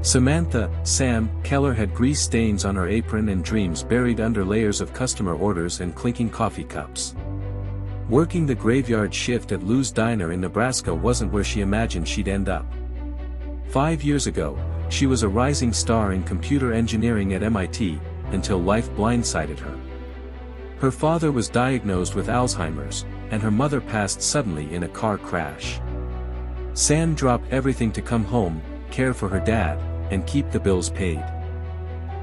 Samantha, Sam, Keller had grease stains on her apron and dreams buried under layers of customer orders and clinking coffee cups. Working the graveyard shift at Lou's Diner in Nebraska wasn't where she imagined she'd end up. 5 years ago, she was a rising star in computer engineering at MIT, until life blindsided her. Her father was diagnosed with Alzheimer's, and her mother passed suddenly in a car crash. Sam dropped everything to come home, care for her dad, and keep the bills paid.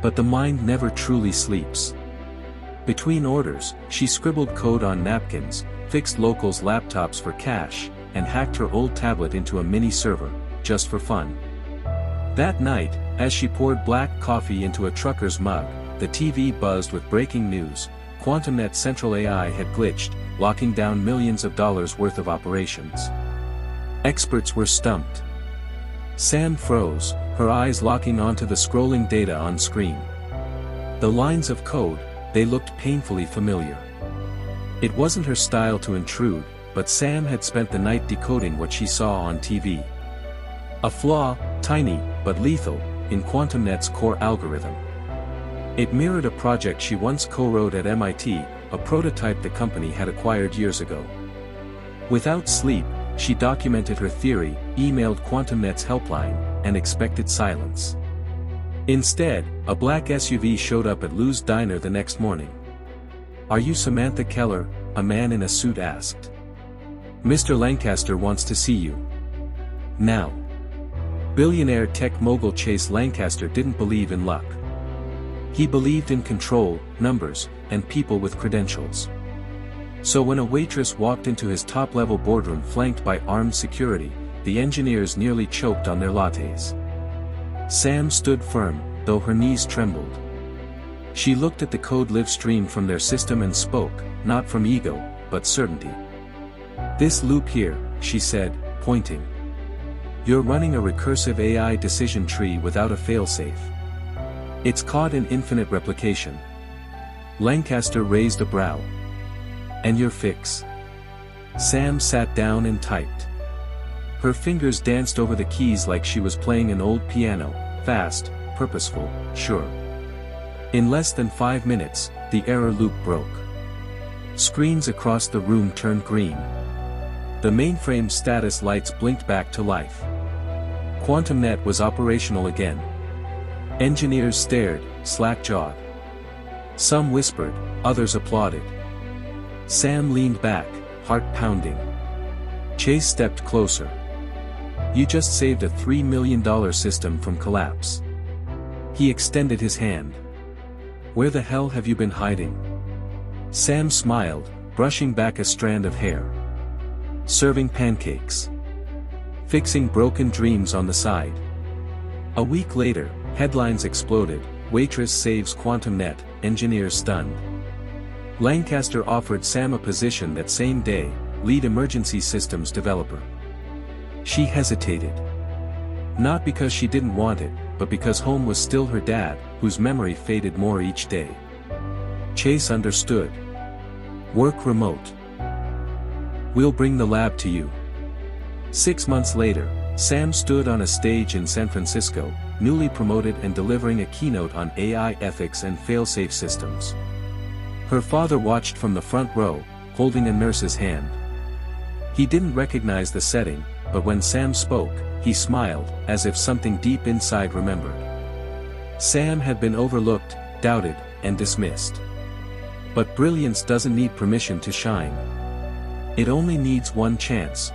But the mind never truly sleeps. Between orders, she scribbled code on napkins, fixed locals' laptops for cash, and hacked her old tablet into a mini server, just for fun. That night, as she poured black coffee into a trucker's mug, the TV buzzed with breaking news: QuantumNet's central AI had glitched, locking down millions of dollars worth of operations. Experts were stumped. Sam froze, her eyes locking onto the scrolling data on screen. The lines of code, they looked painfully familiar. It wasn't her style to intrude, but Sam had spent the night decoding what she saw on TV. A flaw, tiny, but lethal, in QuantumNet's core algorithm. It mirrored a project she once co-wrote at MIT, a prototype the company had acquired years ago. Without sleep, she documented her theory, emailed QuantumNet's helpline, and expected silence. Instead, a black SUV showed up at Lou's Diner the next morning. "Are you Samantha Keller?" a man in a suit asked. "Mr. Lancaster wants to see you. Now." Billionaire tech mogul Chase Lancaster didn't believe in luck. He believed in control, numbers, and people with credentials. So when a waitress walked into his top-level boardroom flanked by armed security, the engineers nearly choked on their lattes. Sam stood firm, though her knees trembled. She looked at the code live stream from their system and spoke, not from ego, but certainty. "This loop here," she said, pointing. "You're running a recursive AI decision tree without a failsafe. It's caught in infinite replication." Lancaster raised a brow. "And your fix?" Sam sat down and typed. Her fingers danced over the keys like she was playing an old piano, fast, purposeful, sure. In less than 5 minutes, the error loop broke. Screens across the room turned green. The mainframe status lights blinked back to life. QuantumNet was operational again. Engineers stared, slack-jawed. Some whispered, others applauded. Sam leaned back, heart pounding. Chase stepped closer. "You just saved a $3 million system from collapse." He extended his hand. "Where the hell have you been hiding?" Sam smiled, brushing back a strand of hair. "Serving pancakes. Fixing broken dreams on the side." A week later, headlines exploded: "Waitress saves QuantumNet, engineers stunned." Lancaster offered Sam a position that same day, lead emergency systems developer. She hesitated. Not because she didn't want it, but because home was still her dad, whose memory faded more each day. Chase understood. "Work remote. We'll bring the lab to you." 6 months later, Sam stood on a stage in San Francisco, newly promoted and delivering a keynote on AI ethics and fail-safe systems. Her father watched from the front row, holding a nurse's hand. He didn't recognize the setting, but when Sam spoke, he smiled, as if something deep inside remembered. Sam had been overlooked, doubted, and dismissed. But brilliance doesn't need permission to shine. It only needs one chance,